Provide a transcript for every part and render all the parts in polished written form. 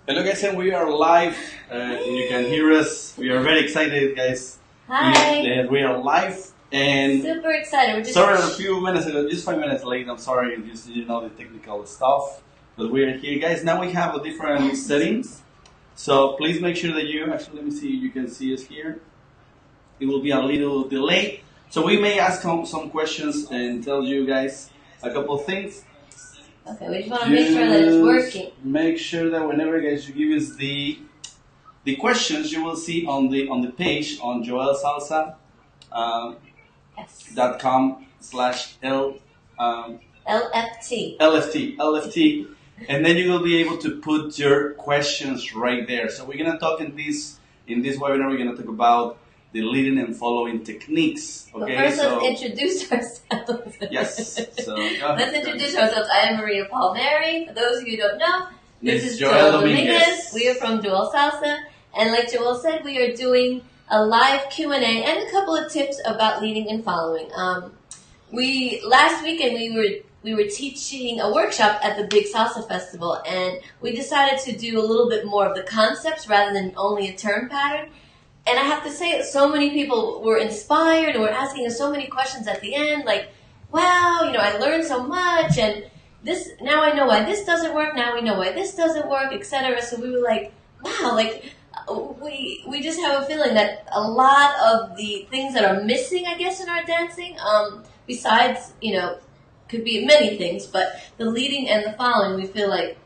Hello guys, and we are live. You can hear us. We are very excited, guys. Hi. We are live, and Super excited. We're just sorry, a few minutes ago, just 5 minutes late. I'm sorry, just the technical stuff, but we are here, guys. Now we have a different settings, so please make sure that you actually let me see. You can see us here. It will be a little delay, so we may ask some questions and tell you guys a couple of things. Okay, we just want to make sure that it's working. Make sure that whenever guys you give us the questions, you will see on the page on joelsalsa.com /L LFT. LFT, and then you will be able to put your questions right there. So we're gonna talk in this webinar. We're gonna talk about the leading and following techniques. Okay, But first, let's introduce ourselves. Yes. So let's introduce ourselves. I am Maria Palmieri. For those of you who don't know, this is Joel Joel Dominguez. Dominguez. We are from Joel Salsa, and like Joel said, we are doing a live Q&A and a couple of tips about leading and following. Last weekend we were teaching a workshop at the Big Salsa Festival, and we decided to do a little bit more of the concepts rather than only a turn pattern. And I have to say, so many people were inspired and were asking us so many questions at the end, like, wow, I learned so much, and now I know why this doesn't work, now we know why this doesn't work, etc. So we were like, wow, we just have a feeling that a lot of the things that are missing, I guess, in our dancing, besides, could be many things, but the leading and the following, we feel like,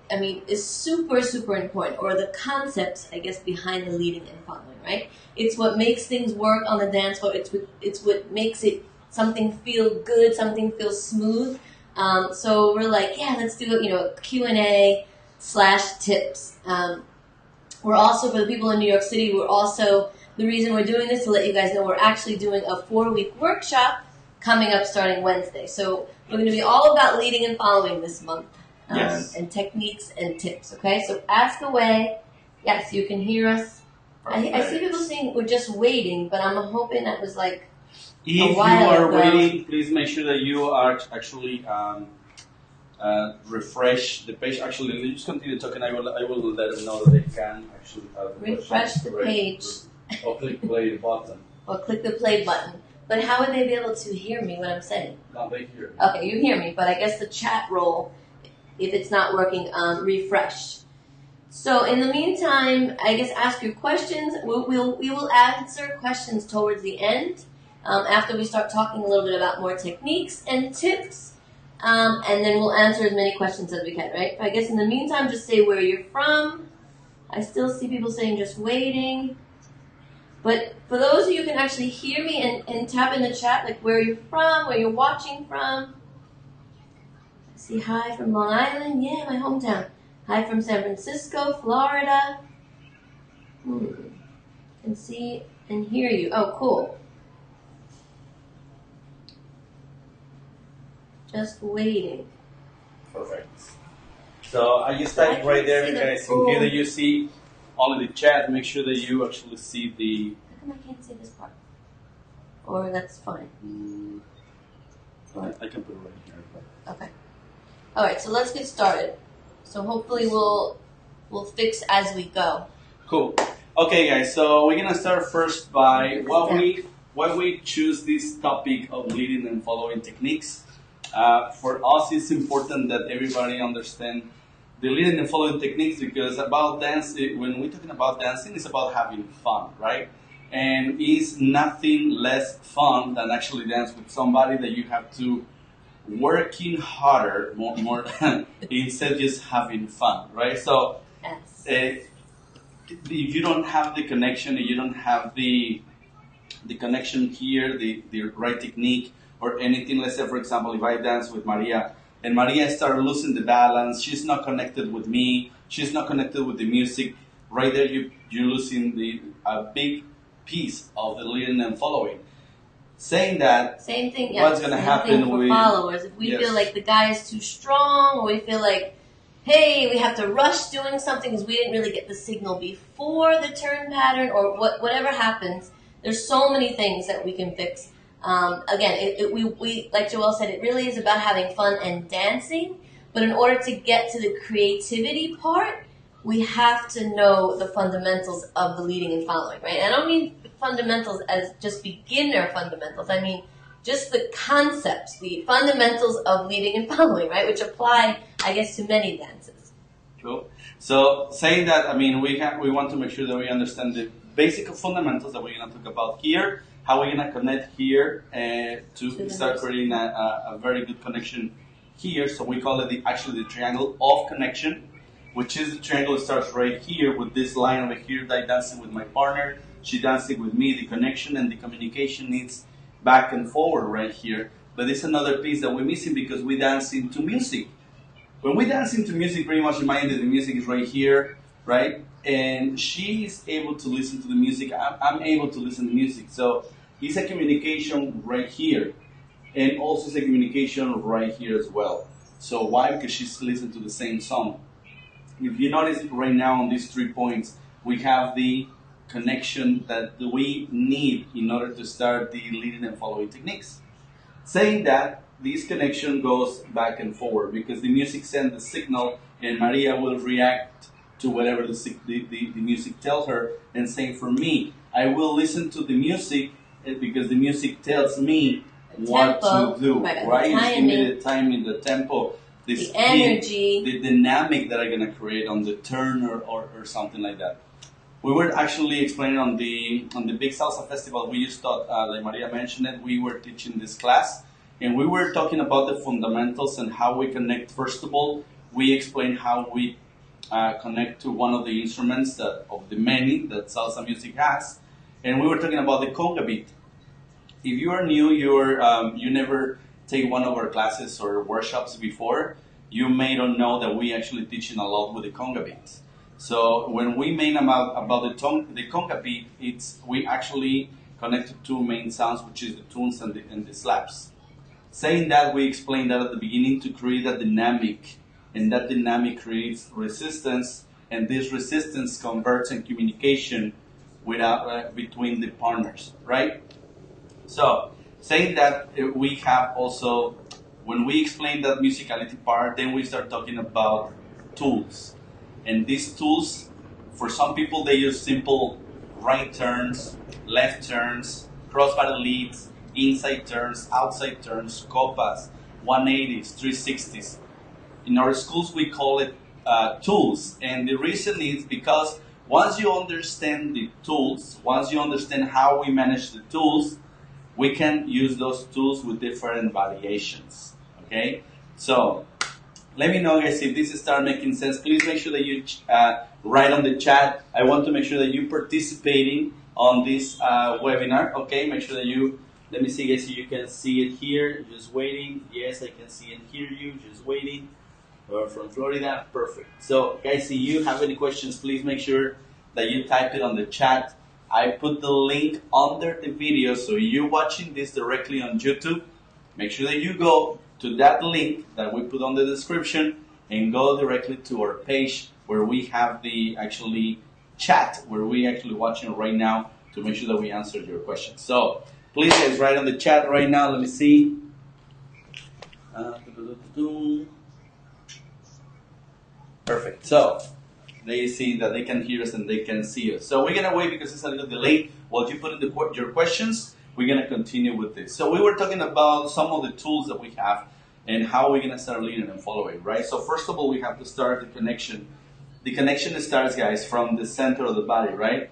is super, super important, or the concepts, I guess, behind the leading and following, right? It's what makes things work on the dance floor. It's what makes something feel good, something feel smooth. So we're like, yeah, let's do a Q&A / tips. We're also, for the people in New York City, the reason we're doing this, to let you guys know, we're actually doing a 4-week workshop coming up starting Wednesday. So we're going to be all about leading and following this month. Yes. And techniques and tips, okay? So ask away. Yes, you can hear us. I see people saying we're just waiting, but I'm hoping that was like if a you while are ago. waiting, please make sure that you are actually refresh the page. Actually, you just continue talking. I will let them know that they can actually Refresh the page. Or click play button. Or click the play button. But how would they be able to hear me when I'm saying? No, they hear. Okay, you hear me, but I guess the chat roll, if it's not working, refresh. So in the meantime, I guess ask your questions. We will answer questions towards the end, after we start talking a little bit about more techniques and tips, and then we'll answer as many questions as we can, right? I guess in the meantime, just say where you're from. I still see people saying just waiting. But for those of you who can actually hear me and tap in the chat, like where you're from, where you're watching from. I see hi from Long Island. Yeah, my hometown. Hi from San Francisco, Florida. Can see and hear you. Oh, cool. Just waiting. Perfect. So I just type right there, guys. In case that you see only the chat, make sure that you actually see the. How come I can't see this part? Or that's fine. I can put it right here. Okay. All right. So let's get started. So hopefully we'll fix as we go. Cool. Okay, guys. So we're gonna start first by why we choose this topic of leading and following techniques. For us, it's important that everybody understand the leading and following techniques, because about dance, when we're talking about dancing, it's about having fun, right? And it's nothing less fun than actually dance with somebody that you have to working harder more instead of just having fun, right? So Yes. If you don't have the connection, if you don't have the connection here, the right technique or anything, let's say for example, if I dance with Maria and Maria started losing the balance, she's not connected with me, she's not connected with the music, right there you're losing a big piece of the leading and following. Saying that, Same thing. Yes. what's going to happen for with followers? If we feel like the guy is too strong, or we feel like, hey, we have to rush doing something because we didn't really get the signal before the turn pattern, or whatever happens. There's so many things that we can fix. Again, we like Joel said, it really is about having fun and dancing. But in order to get to the creativity part, we have to know the fundamentals of the leading and following, right? And I don't mean fundamentals as just beginner fundamentals. I mean just the concepts, the fundamentals of leading and following, right? Which apply, I guess, to many dances. Cool. So saying that, I mean, we want to make sure that we understand the basic fundamentals that we're going to talk about here, how we're going to connect here to start creating a very good connection here. So we call it actually the triangle of connection, which is the triangle that starts right here with this line over here, I dancing with my partner, she dancing with me, the connection and the communication needs back and forward right here. But it's another piece that we're missing because we dance into music. When we dance into music, pretty much remind that the music is right here, right? And she is able to listen to the music. I'm able to listen to music. So it's a communication right here. And also it's a communication right here as well. So why? Because she's listening to the same song. If you notice right now on these 3 points, we have the connection that we need in order to start the leading and following techniques. Saying that, this connection goes back and forward because the music sends the signal and Maria will react to whatever the music tells her. And same for me, I will listen to the music because the music tells me what to do, right? It's give me the timing, the tempo, the speed, energy, the dynamic that I'm going to create on the turn or something like that. We were actually explaining on the Big Salsa Festival, we just thought, like Maria mentioned it, we were teaching this class, and we were talking about the fundamentals and how we connect. First of all, we explained how we connect to one of the instruments of the many that salsa music has, and we were talking about the conga beat. If you are new, you never take one of our classes or workshops before, you may not know that we actually teaching a lot with the conga beats. So when we mean about the conga beat, we actually connect to two main sounds, which is the tunes and the slaps. Saying that, we explained that at the beginning to create a dynamic, and that dynamic creates resistance, and this resistance converts in communication between the partners, right? So, saying that, we have also, when we explain that musicality part, then we start talking about tools. And these tools, for some people, they use simple right turns, left turns, crossbody leads, inside turns, outside turns, copas, 180s, 360s. In our schools, we call it tools. And the reason is because once you understand the tools, once you understand how we manage the tools, we can use those tools with different variations. Okay? So, let me know, guys, if this starts making sense. Please make sure that you write on the chat. I want to make sure that you're participating on this webinar. Okay, make sure that you, let me see, guys, so you can see it here. Just waiting. Yes, I can see and hear you. Just waiting. We're from Florida. Perfect. So, guys, if you have any questions, please make sure that you type it on the chat. I put the link under the video, so you're watching this directly on YouTube. Make sure that you go to that link that we put on the description and go directly to our page where we have the actually chat, where we actually watching right now to make sure that we answer your questions. So please, guys, write on the chat right now. Let me see. Perfect. So they see that they can hear us and they can see us. So we're gonna wait because it's a little delayed. While you put in your questions, we're going to continue with this. So we were talking about some of the tools that we have and how we're going to start leading and following, right? So first of all, we have to start the connection. The connection starts, guys, from the center of the body, right?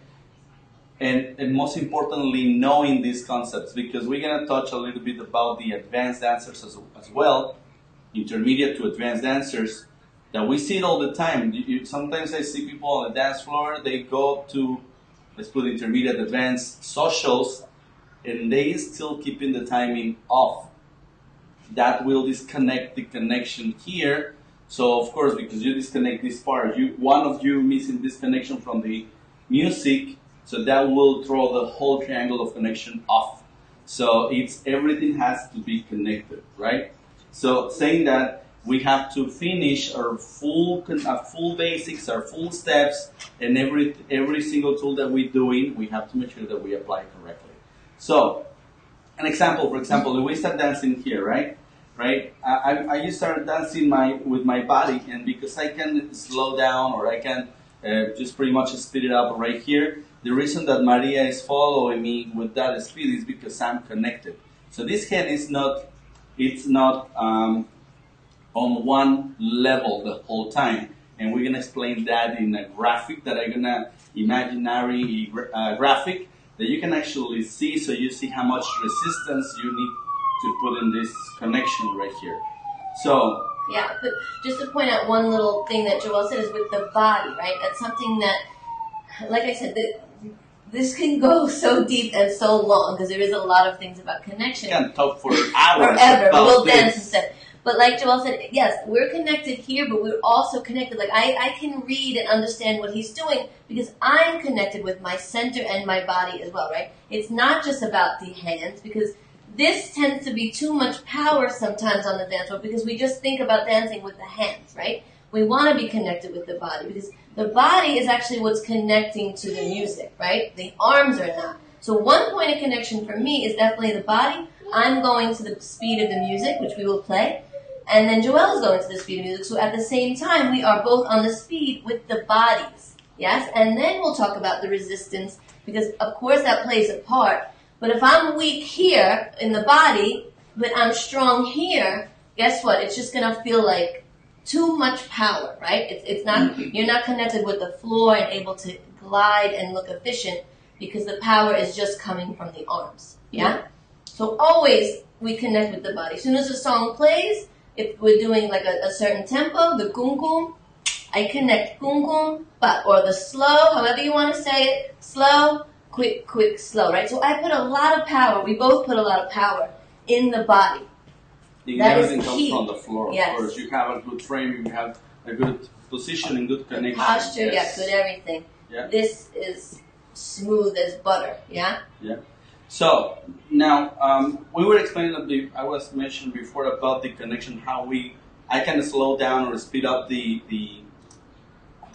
And most importantly, knowing these concepts, because we're going to touch a little bit about the advanced dancers as well, intermediate to advanced dancers, that we see it all the time. Sometimes I see people on the dance floor, they go to, let's put intermediate, advanced socials, and they still keeping the timing off. That will disconnect the connection here. So of course, because you disconnect this part, one of you missing this connection from the music, so that will throw the whole triangle of connection off. So everything has to be connected, right? So saying that, we have to finish our full basics, our full steps, and every single tool that we're doing, we have to make sure that we apply correctly. So, an example, for example, if we start dancing here, right? right? I just started dancing with my body, and because I can slow down or I can just pretty much speed it up right here. The reason that Maria is following me with that speed is because I'm connected. So this hand is not, it's not on one level the whole time. And we're gonna explain that in a graphic that I'm gonna imaginary graphic that you can actually see, so you see how much resistance you need to put in this connection right here. So yeah, but just to point out one little thing that Joel said is with the body, right? That's something that, like I said, this can go so deep and so long because there is a lot of things about connection. You can talk for hours forever. about We'll this. dance instead. But like Joel said, yes, we're connected here, but we're also connected. Like I can read and understand what he's doing because I'm connected with my center and my body as well, right? It's not just about the hands because this tends to be too much power sometimes on the dance floor because we just think about dancing with the hands, right? We want to be connected with the body because the body is actually what's connecting to the music, right? The arms are not. So one point of connection for me is definitely the body. I'm going to the speed of the music, which we will play. And then Joelle is going to the speed of music. So at the same time, we are both on the speed with the bodies. Yes? And then we'll talk about the resistance because, of course, that plays a part. But if I'm weak here in the body, but I'm strong here, guess what? It's just going to feel like too much power, right? It's not, you're not connected with the floor and able to glide and look efficient because the power is just coming from the arms. Yeah? So always we connect with the body. As soon as the song plays, if we're doing like a certain tempo, the gung gung, I connect gung gung, but, or the slow, however you want to say it, slow, quick, quick, slow, right? So I put a lot of power, we both put a lot of power in the body. That everything is comes key. from the floor. Yes. Of course, you have a good frame, you have a good position and good connection. Posture, yeah, good everything. Yeah. This is smooth as butter, yeah? Yeah. So now we were explaining I was mentioned before about the connection, how I can slow down or speed up the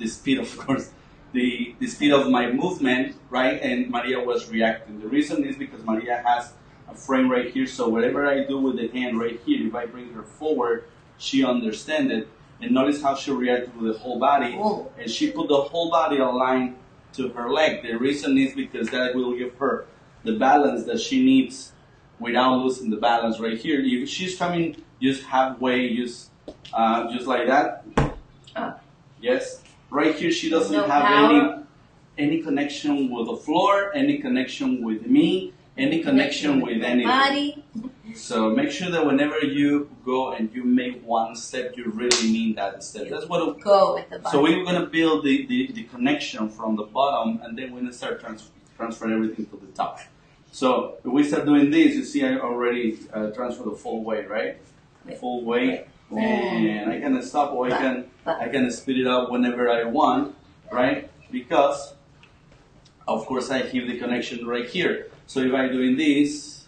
speed, of course, the speed of my movement, right? And Maria was reacting. The reason is because Maria has a frame right here, so whatever I do with the hand right here, if I bring her forward, she understands it. And notice how she reacted with the whole body, and she put the whole body aligned to her leg. The reason is because that will give her the balance that she needs without losing the balance right here. If she's coming just halfway, just like that, yes, right here she doesn't have any connection with the floor, any connection with me, any connection with anything. Body. So make sure that whenever you go and you make one step, you really mean that step. That's what go with the body. So we're gonna build the connection from the bottom, and then we're gonna start transfer everything to the top. So if we start doing this, you see I already transfer the full weight, right? Full weight, and I can stop or I can speed it up whenever I want, right? Because of course I have the connection right here. So if I'm doing this,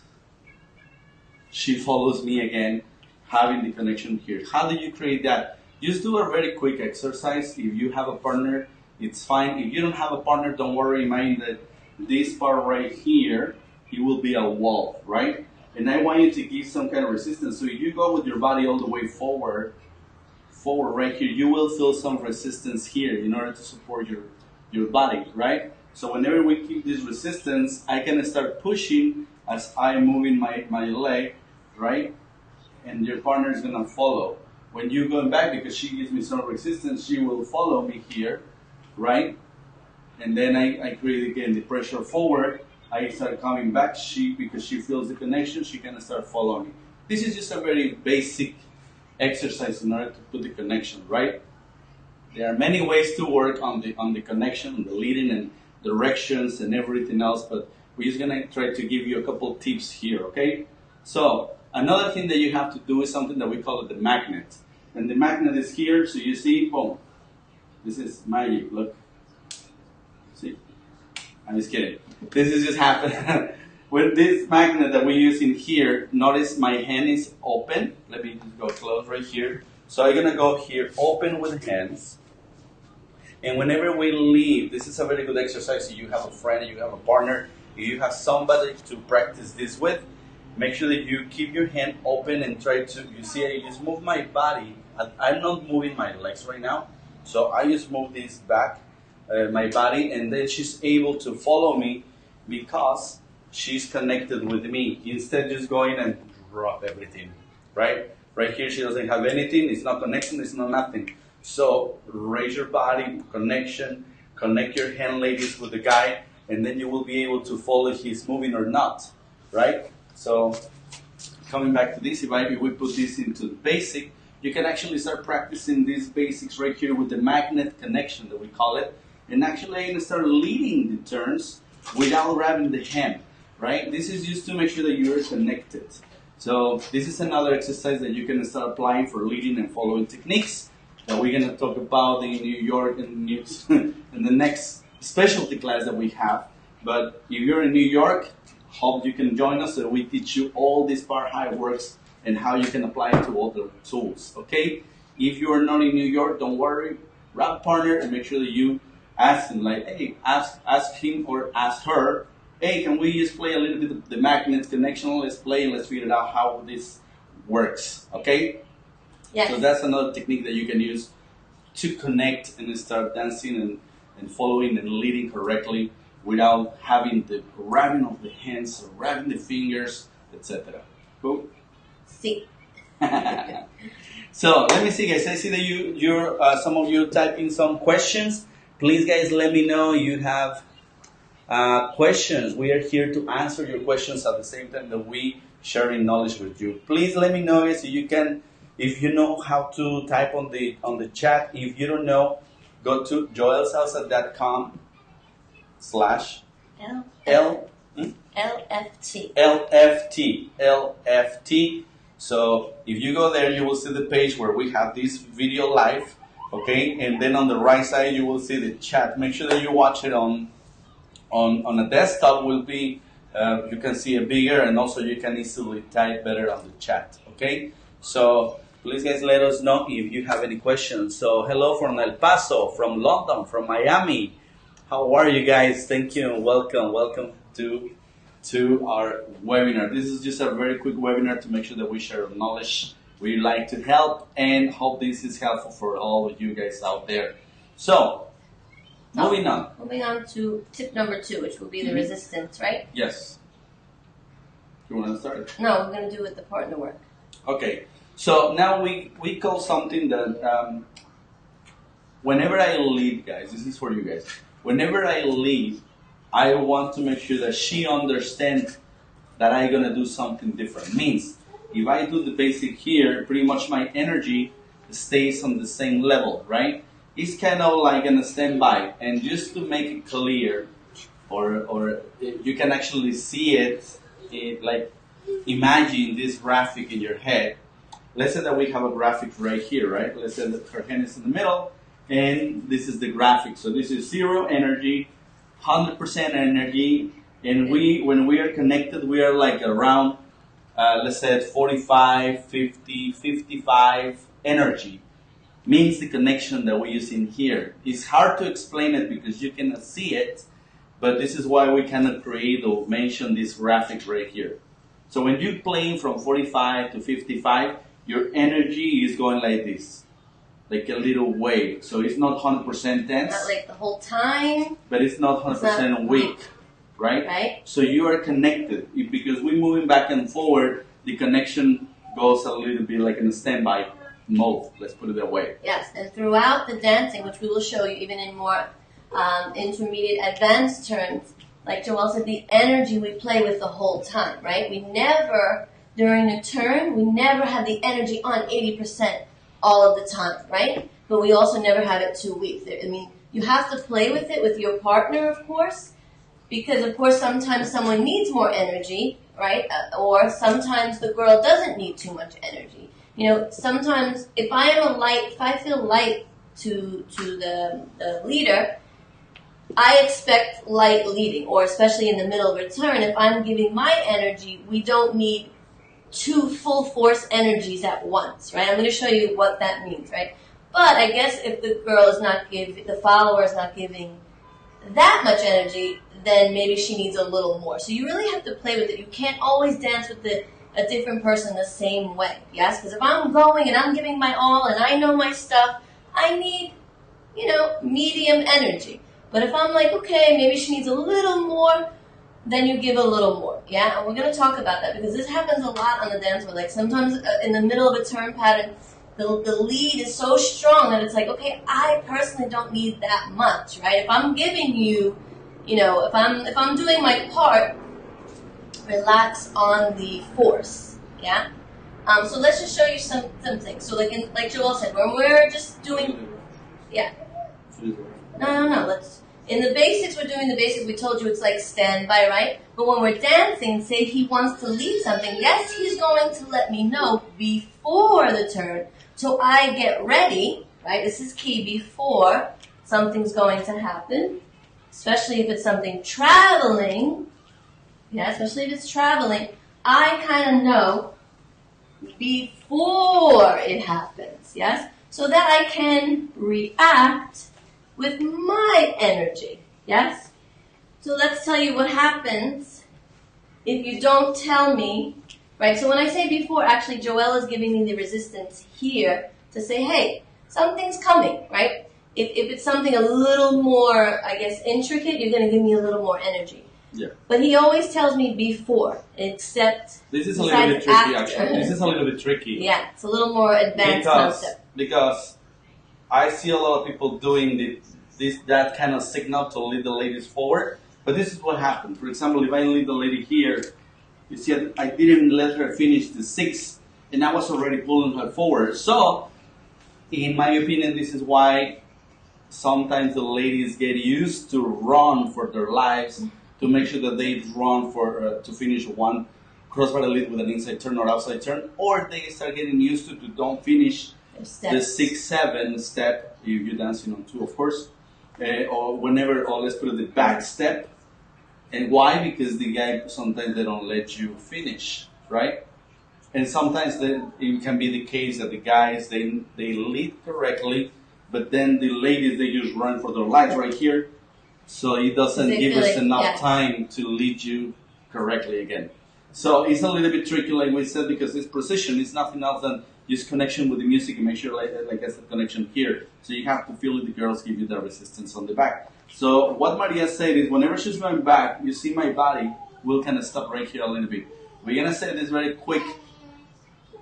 she follows me again, having the connection here. How do you create that? Just do a very quick exercise. If you have a partner, it's fine. If you don't have a partner, don't worry. Mind that this part right here, it will be a wall, right? And I want you to give some kind of resistance. So if you go with your body all the way forward right here, you will feel some resistance here in order to support your body, right? So whenever we keep this resistance, I can start pushing as I'm moving my leg, right? And your partner is gonna follow. When you're going back, because she gives me some resistance, she will follow me here, right? And then I create again the pressure forward. I start coming back. Because she feels the connection, she can start following me. This is just a very basic exercise in order to put the connection, right? There are many ways to work on the connection, on the leading and directions and everything else, but we're just gonna try to give you a couple tips here, okay? So another thing that you have to do is something that we call it the magnet. And the magnet is here, so you see, boom. This is magic, look. See? I'm just kidding. This is just happening. With this magnet that we're using here, notice my hand is open. Let me just go close right here. So I'm gonna go here, open with hands. And whenever we leave, this is a very good exercise. If you have a friend, you have a partner, if you have somebody to practice this with, make sure that you keep your hand open and try to, you see, I just move my body. I'm not moving my legs right now, so I just move this back, my body, and then she's able to follow me because she's connected with me. Instead, just going and drop everything, right? Right here, she doesn't have anything. It's not connection. It's not nothing. So raise your body, connection, connect your hand, ladies, with the guy, and then you will be able to follow if he's moving or not, right? So coming back to this, if we put this into the basic, you can actually start practicing these basics right here with the magnet connection that we call it, and actually I'm going to start leading the turns without grabbing the hand, right? This is just to make sure that you're connected. So this is another exercise that you can start applying for leading and following techniques that we're going to talk about in New York and in the next specialty class that we have. But if you're in New York, hope you can join us so we teach you all this part, how it works and how you can apply it to all the tools, okay? If you are not in New York, don't worry. Grab a partner and make sure that you ask him, like, hey, ask him or ask her, hey, can we just play a little bit of the magnet connection? Let's play and let's figure out how this works, okay? Yes. So that's another technique that you can use to connect and start dancing and following and leading correctly without having the grabbing of the hands or grabbing the fingers, etc. Cool? See. So let me see, guys. I see that you're some of you typing some questions. Please, guys, let me know you have questions. We are here to answer your questions at the same time that we sharing knowledge with you. Please let me know, guys, so you can, if you know how to type on the chat. If you don't know, go to joelsalsa.com/LFT. LFT. So if you go there, you will see the page where we have this video live, okay? And then on the right side, you will see the chat. Make sure that you watch it on a desktop. Will be you can see it bigger, and also you can easily type better on the chat, okay? So please, guys, let us know if you have any questions. So hello from El Paso, from London, from Miami. How are you guys? Thank you and welcome to our webinar. This is just a very quick webinar to make sure that we share knowledge. We like to help and hope this is helpful for all of you guys out there. So, moving on. Moving on to tip number 2, which will be the resistance, right? Yes. You want to start? No, we're going to do with the partner work. Okay. So now we call something that whenever I lead, guys, this is for you guys. Whenever I lead, I want to make sure that she understands that I'm going to do something different. Means, if I do the basic here, pretty much my energy stays on the same level, right? It's kind of like in a standby. And just to make it clear, or you can actually see it, like imagine this graphic in your head. Let's say that we have a graphic right here, right? Let's say that her hand is in the middle, and this is the graphic. So this is 0 energy, 100% energy, and when we are connected, we are like around, let's say 45, 50, 55 energy. Means the connection that we use in here. It's hard to explain it because you cannot see it, but this is why we cannot create or mention this graphic right here. So when you're playing from 45 to 55, your energy is going like this, like a little wave. So it's not 100% tense. Not like the whole time. But it's not 100% weak, right? Right. So you are connected. Because we're moving back and forward, the connection goes a little bit like in a standby mode. Let's put it that way. Yes, and throughout the dancing, which we will show you even in more intermediate advanced turns, like Joel said, the energy we play with the whole time, right? We never, during a turn, we never have the energy on 80% all of the time, right? But we also never have it too weak. I mean, you have to play with it with your partner, of course, because, of course, sometimes someone needs more energy, right? Or sometimes the girl doesn't need too much energy. You know, sometimes if I feel light to the leader, I expect light leading, or especially in the middle of a turn, if I'm giving my energy, we don't need 2 full force energies at once, right? I'm going to show you what that means, right? But I guess if the girl is not giving, the follower is not giving that much energy, then maybe she needs a little more. So you really have to play with it. You can't always dance with a different person the same way. Yes? Because if I'm going and I'm giving my all and I know my stuff, I need, medium energy. But if I'm like, okay, maybe she needs a little more, then you give a little more. Yeah? And we're going to talk about that because this happens a lot on the dance floor. Like sometimes in the middle of a turn pattern, the lead is so strong that it's like, okay, I personally don't need that much, right? If I'm giving you, if I'm doing my part, relax on the force, yeah? So let's just show you some things. So like Joel said, when we're just doing, yeah. No. In the basics, we're doing the basics. We told you it's like standby, right? But when we're dancing, say he wants to lead something, yes, he's going to let me know before the turn. So I get ready, right? This is key, before something's going to happen. Especially if it's something traveling. Yeah, especially if it's traveling. I kind of know before it happens, yes? So that I can react with my energy, yes? So let's tell you what happens if you don't tell me, right? So when I say before, actually Joelle is giving me the resistance here to say, hey, something's coming, right? If it's something a little more, I guess, intricate, you're going to give me a little more energy. Yeah. But he always tells me before, except this is a little bit tricky, actually. This is a little bit tricky. Yeah, it's a little more advanced concept. Because I see a lot of people doing that kind of signal to lead the ladies forward. But this is what happened. For example, if I lead the lady here, you see I didn't let her finish the 6, and I was already pulling her forward. So, in my opinion, this is why sometimes the ladies get used to run for their lives, to make sure that they run to finish one crossbody lead with an inside turn or outside turn, or they start getting used to don't finish the 6-7 step, if you're dancing on 2, of course, or let's put it the back step. And why? Because the guy, sometimes they don't let you finish, right? And sometimes it can be the case that the guys, they lead correctly, but then the ladies, they just run for their lives right here. So it doesn't give us enough time to lead you correctly again. So it's a little bit tricky, like we said, because this position is nothing else than just connection with the music and make sure, like I said, connection here. So you have to feel it, the girls give you the resistance on the back. So what Maria said is whenever she's going back, you see my body will kind of stop right here a little bit. We're going to say this very quick,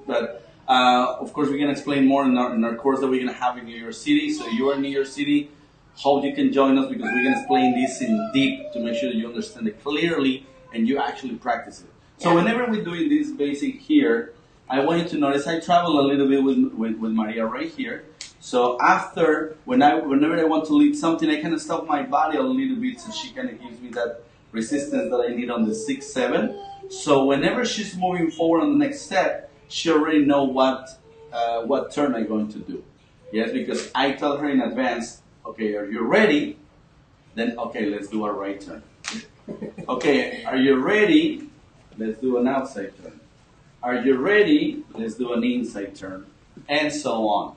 but of course we're going to explain more in our course that we're going to have in New York City. So you are in New York City, how you can join us, because we're going to explain this in deep to make sure that you understand it clearly and you actually practice it. So whenever we're doing this basic here, I want you to notice I travel a little bit with Maria right here. So after, whenever I want to lead something, I kind of stop my body a little bit so she kind of gives me that resistance that I need on the 6-7. So whenever she's moving forward on the next step, she already know what turn I'm going to do. Yes, because I tell her in advance, okay, are you ready? Then, okay, let's do a right turn. Okay, are you ready? Let's do an outside turn. Are you ready? Let's do an inside turn. And so on.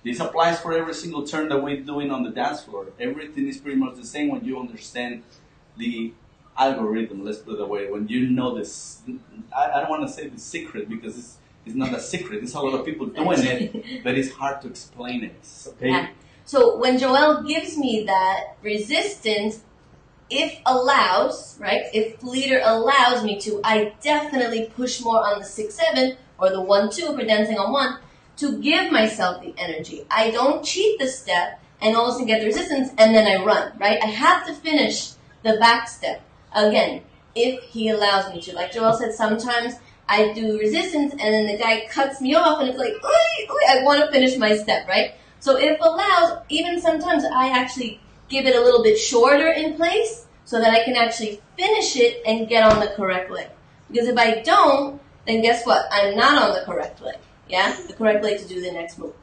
This applies for every single turn that we're doing on the dance floor. Everything is pretty much the same when you understand the algorithm, let's put it away. When you know this, I don't want to say the secret because it's not a secret. There's a lot of people doing it, but it's hard to explain it. Okay? Yeah. So when Joelle gives me that resistance, if allows, right, if the leader allows me to, I definitely push more on the 6-7 or the 1-2 if we're dancing on 1 to give myself the energy. I don't cheat the step and all of a sudden get the resistance and then I run, right? I have to finish the back step. Again, if he allows me to. Like Joelle said, sometimes I do resistance and then the guy cuts me off and it's like, I want to finish my step, right? So if allows, even sometimes I actually give it a little bit shorter in place so that I can actually finish it and get on the correct leg. Because if I don't, then guess what? I'm not on the correct leg. Yeah? The correct leg to do the next move.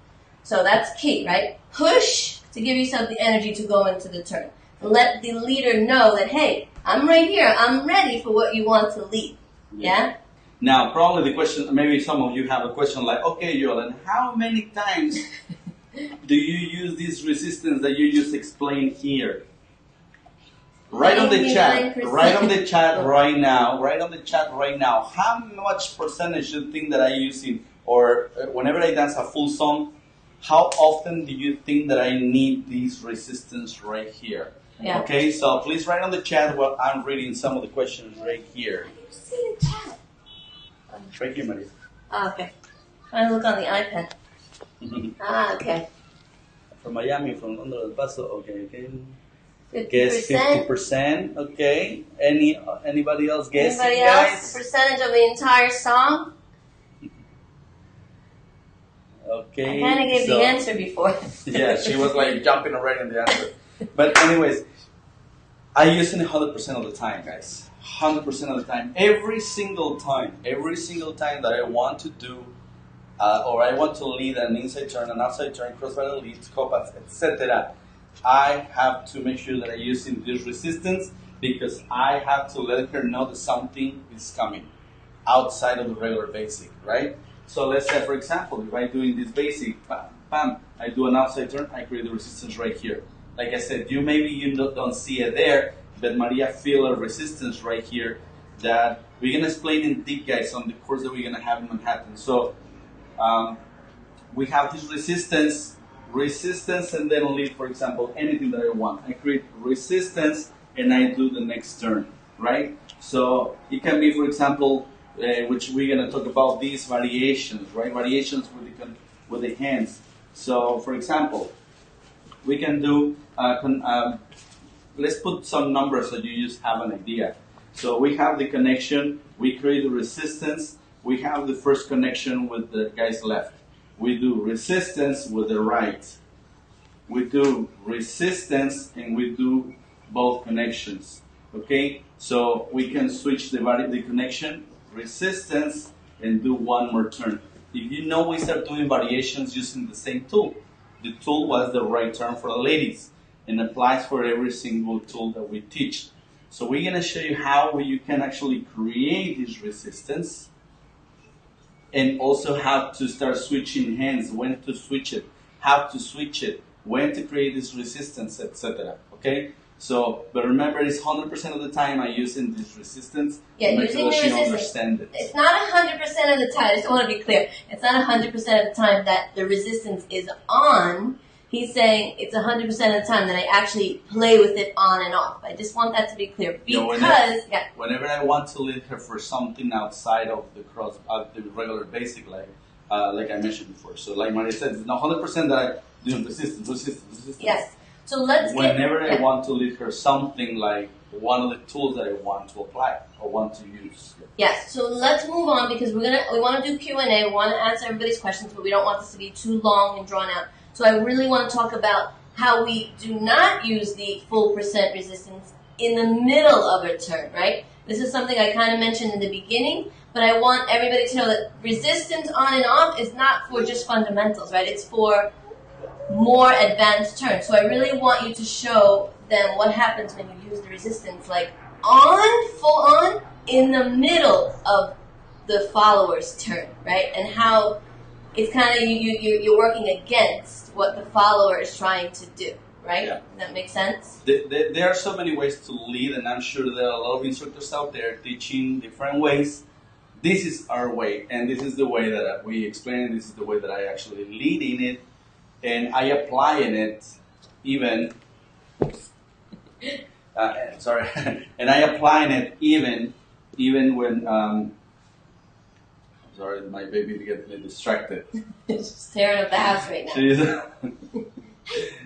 So that's key, right? Push to give yourself the energy to go into the turn. Let the leader know that, hey, I'm right here. I'm ready for what you want to lead. Yeah? Now, probably the question, maybe some of you have a question like, okay, Joel, and how many times do you use this resistance that you just explained here? Write on the chat. 99%. Write on the chat right now. Write on the chat right now. How much percentage do you think that I use in, or whenever I dance a full song, how often do you think that I need this resistance right here? Yeah. Okay, so please write on the chat while I'm reading some of the questions right here. I didn't see the chat. Right here, Maria. Oh, okay. Trying to look on the iPad. Okay. From Miami, from London, El Paso. Okay. 50%. Guess 50%. Okay. Anybody else guessing? Anybody guys? else? Percentage of the entire song? Okay. I kind of gave the answer before. Yeah, she was like jumping already in the answer. But anyways, I use it 100% of the time, guys. 100% of the time. Every single time that I want to do, or I want to lead an inside turn, an outside turn, cross-body leads, copas, etc., I have to make sure that I use this resistance because I have to let her know that something is coming outside of the regular basic, right? So let's say, for example, if I'm doing this basic, bam, bam, I do an outside turn, I create the resistance right here. Like I said, you don't see it there, but Maria feel a resistance right here that we're going to explain in deep, guys, on the course that we're going to have in Manhattan. So we have this resistance, and then lead, for example, anything that I want. I create resistance, and I do the next turn, right? So it can be, for example, which we're going to talk about these variations, right? Variations with the hands. So, for example, we can do, let's put some numbers so you just have an idea. So we have the connection, we create the resistance, we have the first connection with the guy's left. We do resistance with the right. We do resistance and we do both connections. Okay? So we can switch the connection, resistance, and do one more turn. If you know, we start doing variations using the same tool. The tool was the right term for the ladies and applies for every single tool that we teach. So we're going to show you how you can actually create this resistance and also how to start switching hands, when to switch it, how to switch it, when to create this resistance, etc. Okay? So, but remember, it's 100% of the time I using this resistance. Yeah, using the resistance. Understand it. It's not 100% of the time. I just want to be clear. It's not 100% of the time that the resistance is on. He's saying it's 100% of the time that I actually play with it on and off. I just want that to be clear because whenever I want to lead her for something outside of the regular basic, like I mentioned before. So, like Maria said, it's not 100% that I do resistance. Yes. So whenever I want to lead her something like one of the tools that I want to apply or want to use. Yes. So let's move on because we want to do Q&A. We want to answer everybody's questions, but we don't want this to be too long and drawn out. So I really want to talk about how we do not use the full percent resistance in the middle of a turn, right? This is something I kind of mentioned in the beginning, but I want everybody to know that resistance on and off is not for just fundamentals, right? It's for more advanced turns. So I really want you to show them what happens when you use the resistance, like on, full on, in the middle of the follower's turn, right? And how it's kind of you're working against what the follower is trying to do, right? Yeah. Does that make sense? There are so many ways to lead, and I'm sure there are a lot of instructors out there teaching different ways. This is our way, and this is the way that we explain it. This is the way that I actually lead in it, and I apply in it even. And I apply in it even when. Sorry, my baby getting distracted. She's staring at the house right now.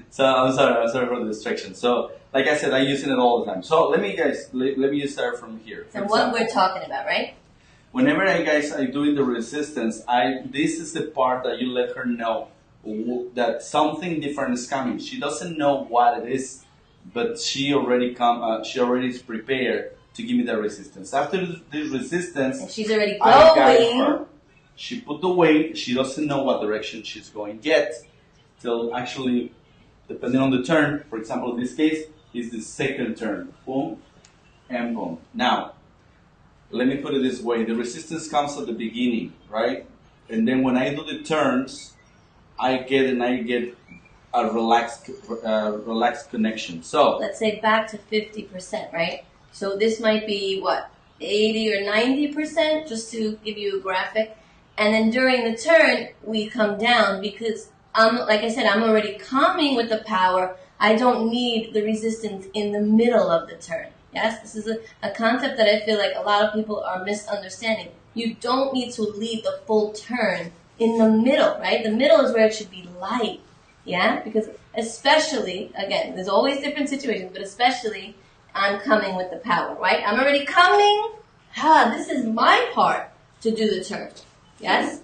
So I'm sorry for the distraction. So, like I said, I use it all the time. So let me just start from here. So what we're talking about, right? Whenever I doing the resistance, this is the part that you let her know that something different is coming. She doesn't know what it is, but she already is prepared to give me that resistance. After this resistance, and she's already going. I guide her. She put the weight. She doesn't know what direction she's going yet. Till actually, depending on the turn, for example, in this case, is the second turn. Boom and boom. Now, let me put it this way. The resistance comes at the beginning, right? And then when I do the turns, I get a relaxed connection. So let's say back to 50%, right? So this might be what, 80 or 90%, just to give you a graphic. And then during the turn, we come down because like I said, I'm already coming with the power. I don't need the resistance in the middle of the turn. Yes, this is a concept that I feel like a lot of people are misunderstanding. You don't need to lead the full turn in the middle, right? The middle is where it should be light. Yeah, because especially, again, there's always different situations, but especially I'm coming with the power, right? I'm already coming. This is my part to do the turn. Yes?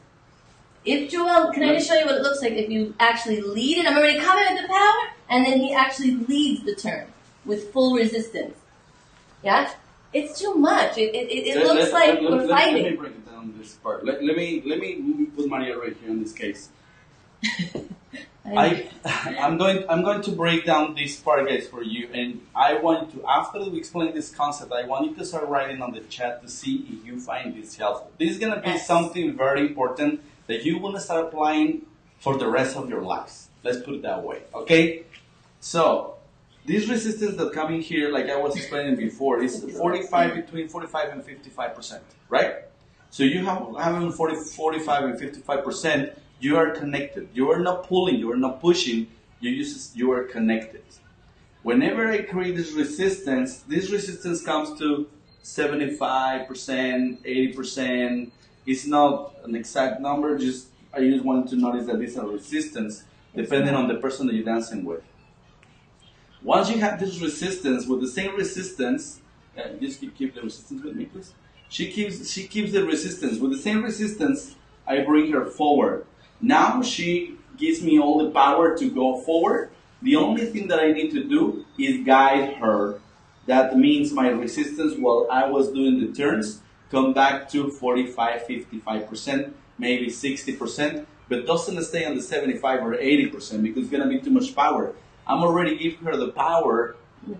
If Joel, can I just show you what it looks like if you actually lead it? I'm already coming with the power, and then he actually leads the turn with full resistance. Yeah? It's too much. It looks like we're fighting. Let me break it down this part. Let me put Maria right here in this case. I'm going to break down this part, guys, for you, and I want to, after we explain this concept, I want you to start writing on the chat to see if you find this helpful. This is going to be something very important that you want to start applying for the rest of your lives. Let's put it that way, okay? So this resistance that coming here, like I was explaining before, is between 45 and 55%, right? So you having 45 and 55%. You are connected. You are not pulling. You are not pushing. You are connected. Whenever I create this resistance comes to 75%, 80%. It's not an exact number. I just wanted to notice that this is a resistance depending on the person that you're dancing with. Once you have this resistance, with the same resistance, just keep the resistance with me, please. She keeps the resistance. With the same resistance, I bring her forward. Now she gives me all the power to go forward. The only thing that I need to do is guide her. That means my resistance while I was doing the turns come back to 45, 55%, maybe 60%, but doesn't stay on the 75 or 80% because it's going to be too much power. I'm already giving her the power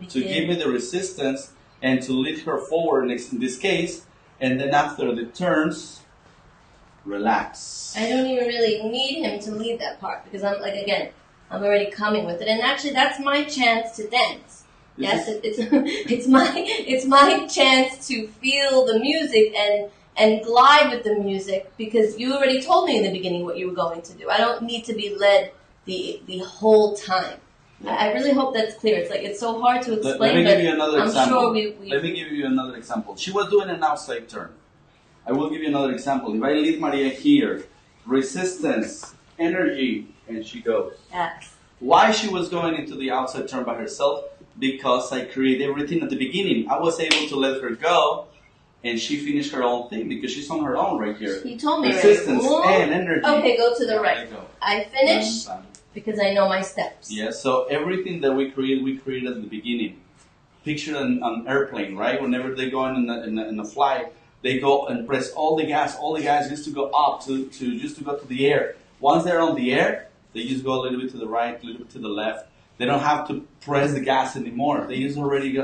to give me the resistance and to lead her forward in this case, and then after the turns, relax. I don't even really need him to lead that part because I'm already coming with it, and actually that's my chance to dance. Yes, it's my chance to feel the music and glide with the music because you already told me in the beginning what you were going to do. I don't need to be led the whole time. I really hope that's clear. It's so hard to explain. Let me give you another example. Sure Let me give you another example. She was doing an outside turn. I will give you another example. If I lead Maria here, resistance, energy, and she goes. Yes. Why she was going into the outside turn by herself? Because I created everything at the beginning. I was able to let her go, and she finished her own thing because she's on her own right here. You told me resistance and energy. Okay, go to the right. I finished because I know my steps. Yeah, so everything that we created at the beginning. Picture an airplane, right? Whenever they go in a flight, they go and press all the gas just to go up, just to go to the air. Once they're on the air, they just go a little bit to the right, a little bit to the left. They don't have to press the gas anymore. They're already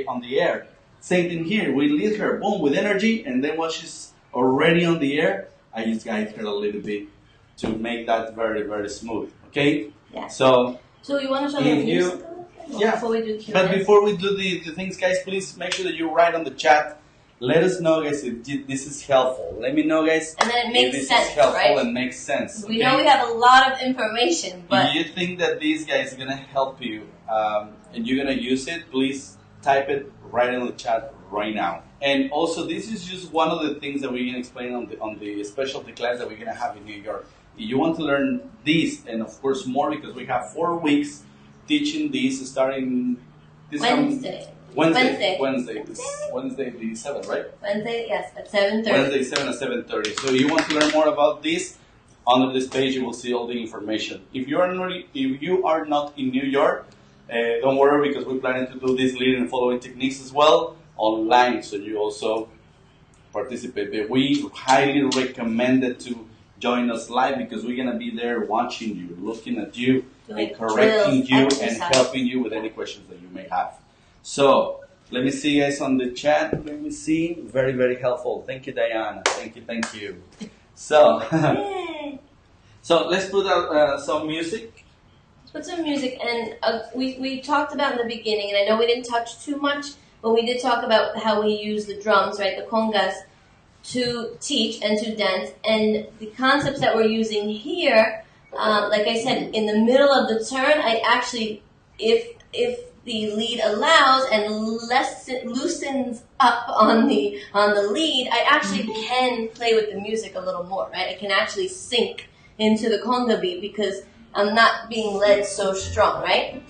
on the air. Same thing here. We lead her, boom, with energy, and then once she's already on the air, I just guide her a little bit to make that very, very smooth. Okay? Yeah. So you want to show me the music? Yeah. Before we do Q&A? But before we do the things, guys, please make sure that you write on the chat. Let us know, guys, if this is helpful. Let me know, guys, and then it makes if this sense, is helpful right? and makes sense. We know we have a lot of information, but if you think that these guys are going to help you and you're going to use it, please type it right in the chat right now. And also, this is just one of the things that we're going to explain on the specialty class that we're going to have in New York. If you want to learn this, and of course more, because we have 4 weeks teaching this starting this Wednesday the 7th, right? Wednesday, yes, at 7:30. Wednesday 7 at 7:30. So if you want to learn more about this, under this page you will see all the information. If you are not in New York, don't worry, because we're planning to do this leading and following techniques as well online, so you also participate. But we highly recommend it to join us live, because we're gonna be there watching you, looking at you, and correcting you and helping you with any questions that you may have. So let me see, guys, on the chat. Let me see. Very, very helpful. Thank you, Diana. Thank you. So, so let's put out some music. put some music, and we talked about in the beginning, and I know we didn't touch too much, but we did talk about how we use the drums, right, the congas, to teach and to dance, and the concepts that we're using here, like I said, in the middle of the turn, I actually, if the lead allows and loosens up on the lead, I actually can play with the music a little more, right? I can actually sink into the conga beat because I'm not being led so strong, right?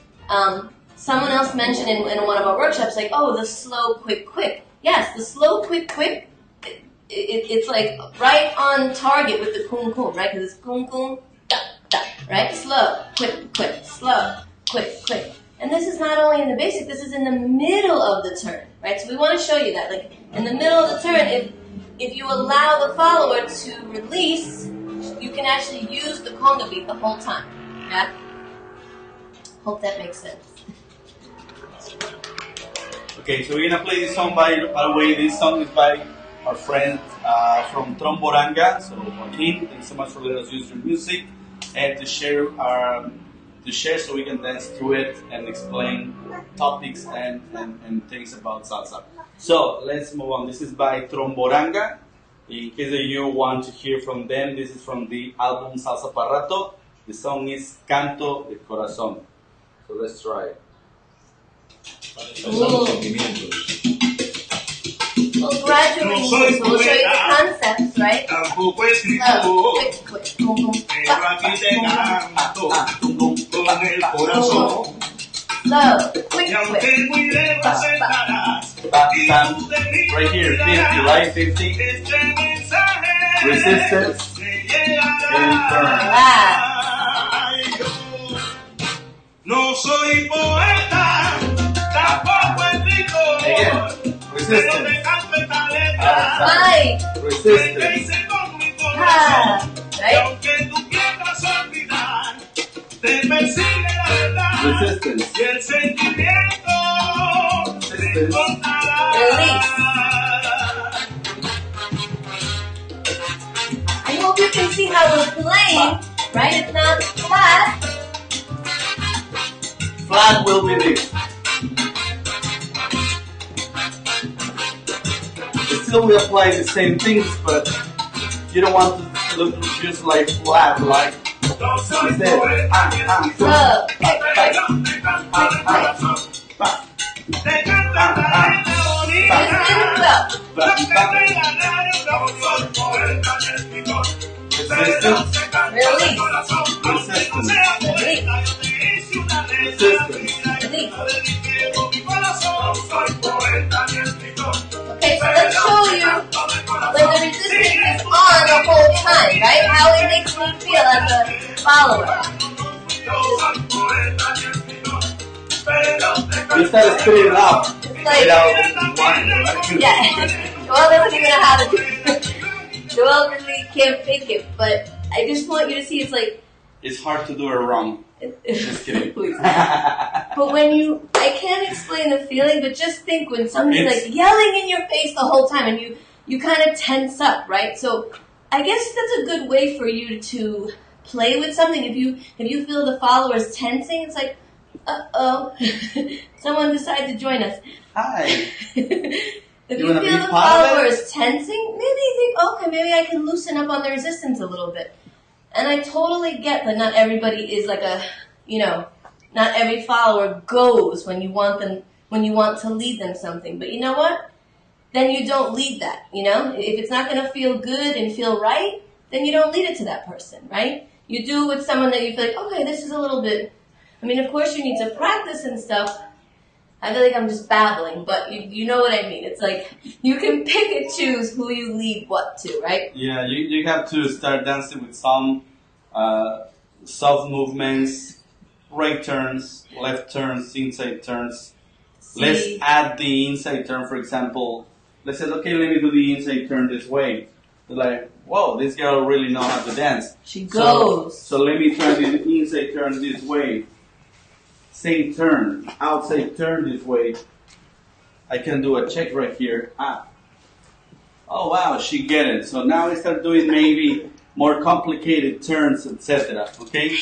Someone else mentioned in one of our workshops, like, oh, the slow, quick, quick. Yes, the slow, quick, quick, it's like right on target with the kung kung, right? Because it's kung kung, da, da, right? Slow, quick, quick, slow, quick, quick. And this is not only in the basic, this is in the middle of the turn, right? So we want to show you that. Like, in the middle of the turn, if you allow the follower to release, you can actually use the conga beat the whole time, yeah? Hope that makes sense. Okay, so we're gonna play this song by the way, this song is by our friend from Tromboranga. So Joaquin, thanks so much for letting us use your music and to share so we can dance through it and explain topics and things about salsa. So let's move on. This is by Tromboranga. In case you want to hear from them, this is from the album Salsa para Rato. The song is Canto de Corazón. So let's try it. We'll gradually move, so we'll show you the concepts, right? Quick, quick. Slow, quick, quick. Right here, 50, right? 50. Resistance. And turn. No soy poeta, tampoco escritor. Again, resistance. Right. Resistance. Right? Resistance. Release. I hope you can see how we're playing, right? It's not flat. Flat will be this. Still we apply the same things, but you don't want to look just like flat, like instead. Resistance. Release. Resistance. Release. Resistance. Release. Okay, so let's show you when the resistance is on the whole time, right? How it makes me feel as a follower. You start spinning it up It's like, without one, right? yeah, Joel doesn't even know how to do it. Joel really can't fake it, but I just want you to see it's like, It's hard to do it wrong. Just kidding. Please. But I can't explain the feeling, but just think when somebody's like yelling in your face the whole time and you kind of tense up, right? So I guess that's a good way for you to play with something. If you feel the followers tensing, it's like, uh-oh, someone decided to join us. Hi. If you feel the followers tensing, maybe you think, okay, maybe I can loosen up on the resistance a little bit. And I totally get that not everybody is like not every follower goes when you want to lead them something. But you know what? Then you don't lead that, If it's not going to feel good and feel right, then you don't lead it to that person, right? You do it with someone that you feel like, okay, this is a little bit, of course you need to practice and stuff. I feel like I'm just babbling, but you know what I mean. It's like you can pick and choose who you lead what to, right? Yeah, you have to start dancing with some soft movements, right turns, left turns, inside turns. Let's add the inside turn, for example. Let's say, okay, let me do the inside turn this way. They're like, whoa, this girl really knows how to dance. She goes. So let me turn the inside turn this way. Same turn, outside turn this way. I can do a check right here. Oh wow, she get it. So now I start doing maybe more complicated turns, etc. Okay?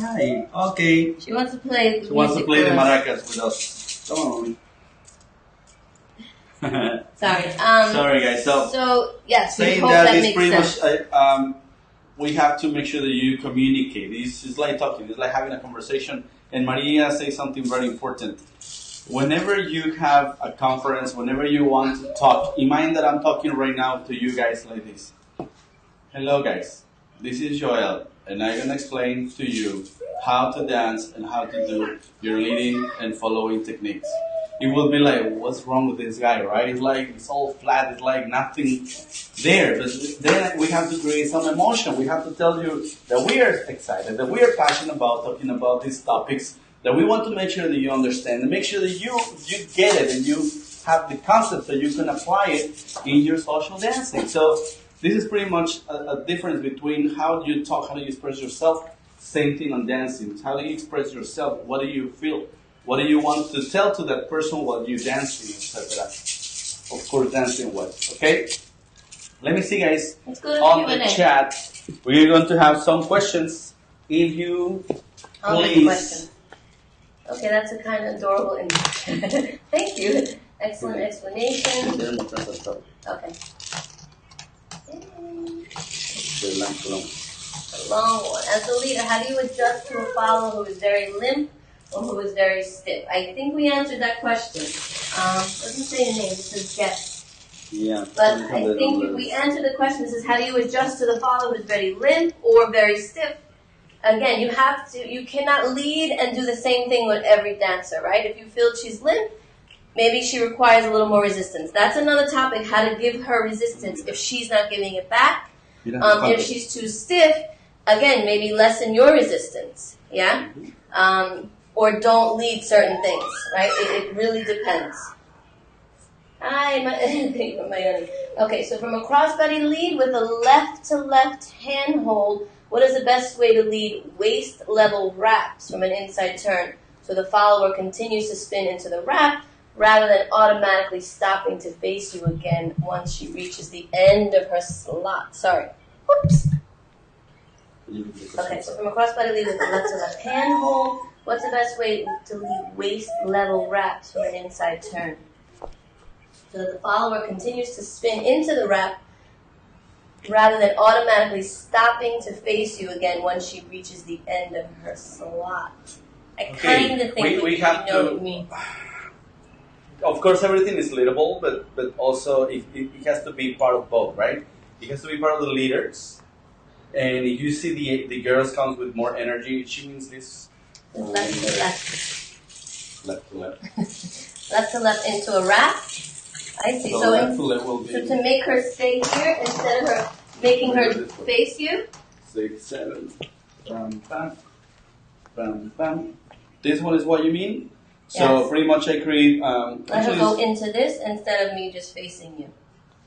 Hi. Okay. She wants to play. She wants to music play the with us. maracas with us. Come on. Sorry. Sorry, guys. So yes, we saying hope that that is makes pretty sense. much. We have to make sure that you communicate. It's like talking. It's like having a conversation. And Maria says something very important. Whenever you have a conference, whenever you want to talk, imagine that I'm talking right now to you guys like this. Hello, guys. This is Joel, and I'm gonna explain to you how to dance and how to do your leading and following techniques. It will be like, what's wrong with this guy, right? It's like, it's all flat, it's like nothing there. But then we have to create some emotion. We have to tell you that we are excited, that we are passionate about talking about these topics, that we want to make sure that you understand, and make sure that you get it, and you have the concept so you can apply it in your social dancing. So this is pretty much a difference between how you talk, how do you express yourself. Same thing on dancing. How do you express yourself? What do you feel? What do you want to tell to that person while you're dancing, etc.? Of course, dancing well. Okay? Let me see, guys. Let's go to On Q&A. the chat, we're going to have some questions. If you I'll make a please. question. Okay, that's a kind of adorable introduction. Thank you. Excellent explanation. Okay. A long one. As a leader, how do you adjust to a follower who is very limp or who is very stiff? I think we answered that question. Doesn't say your name, it says guest. Yeah. But I think if we answer the question, this is how do you adjust to the follower who is very limp or very stiff? Again, you cannot lead and do the same thing with every dancer, right? If you feel she's limp, maybe she requires a little more resistance. That's another topic, how to give her resistance if she's not giving it back. If she's too stiff, again, maybe lessen your resistance, yeah? Or don't lead certain things, right? It really depends. Hi, my okay, so from a crossbody lead with a left-to-left hand hold, what is the best way to lead waist-level wraps from an inside turn so the follower continues to spin into the wrap rather than automatically stopping to face you again once she reaches the end of her slot? Sorry. Whoops. Okay, so from a crossbody lead with a left-to-left hand hold, what's the best way to lead waist-level wraps from an inside turn so that the follower continues to spin into the wrap rather than automatically stopping to face you again once she reaches the end of her slot? I kind of think we you have know to, what I mean. Of course, everything is leadable, but also it has to be part of both, right? It has to be part of the leaders. And if you see the girls comes with more energy, she means this. Left to left. Left to left. Left to left into a wrap. I see. So, left to left will be so to make her stay here instead of her making her face you. 6, 7. Bam, bam. Bam, bam. This one is what you mean? So Yes. pretty much I create... Let her go into this instead of me just facing you.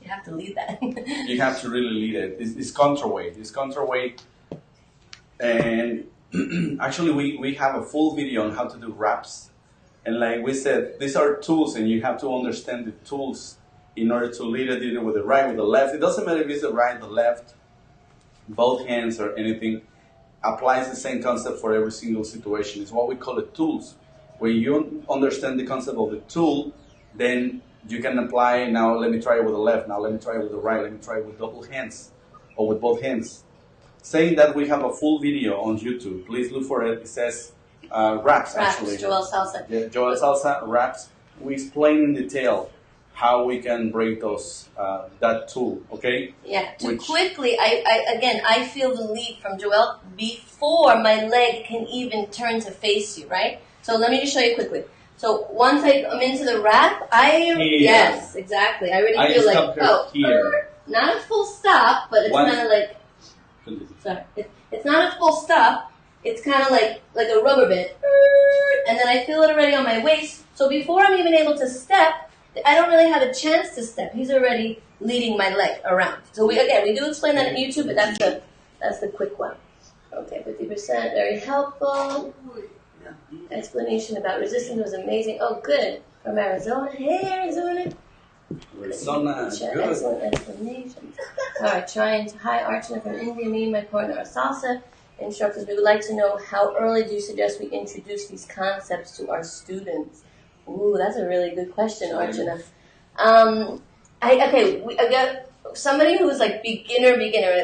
You have to lead that. You have to really lead it. It's counterweight. It's counterweight. And actually we have a full video on how to do wraps. And like we said, these are tools and you have to understand the tools in order to lead it either with the right, with the left. It doesn't matter if it's the right, the left, both hands or anything. Applies the same concept for every single situation. It's what we call it tools. When you understand the concept of the tool, then you can apply, now let me try it with the left, now let me try it with the right, let me try it with double hands or with both hands. Saying that we have a full video on YouTube. Please look for it. It says wraps actually. Joel Salsa. Yeah, Joel Salsa wraps. We explain in detail how we can break those that tool. Okay. Yeah. Quickly, I feel the lead from Joel before my leg can even turn to face you. Right. So let me just show you quickly. So once I'm into the wrap, yes, exactly. I already feel like here. Not a full stop, but it's kind of like. Sorry, it's not a full stop. It's kind of like a rubber band, and then I feel it already on my waist. So before I'm even able to step, I don't really have a chance to step. He's already leading my leg around. So we do explain that on YouTube, but that's the quick one. Okay, 50%, very helpful. Explanation about resistance was amazing. Oh, good. From Arizona. Hey, Arizona. Arizona, good. Excellent explanation. All right, hi, Archana from India. Me and my partner are salsa. instructors, we would like to know how early do you suggest we introduce these concepts to our students? Ooh, that's a really good question, Archana. I got somebody who's like beginner.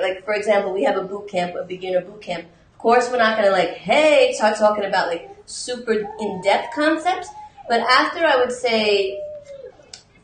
Like, for example, we have a boot camp, a beginner boot camp. Of course, we're not going to start talking about like super in-depth concepts. But after, I would say,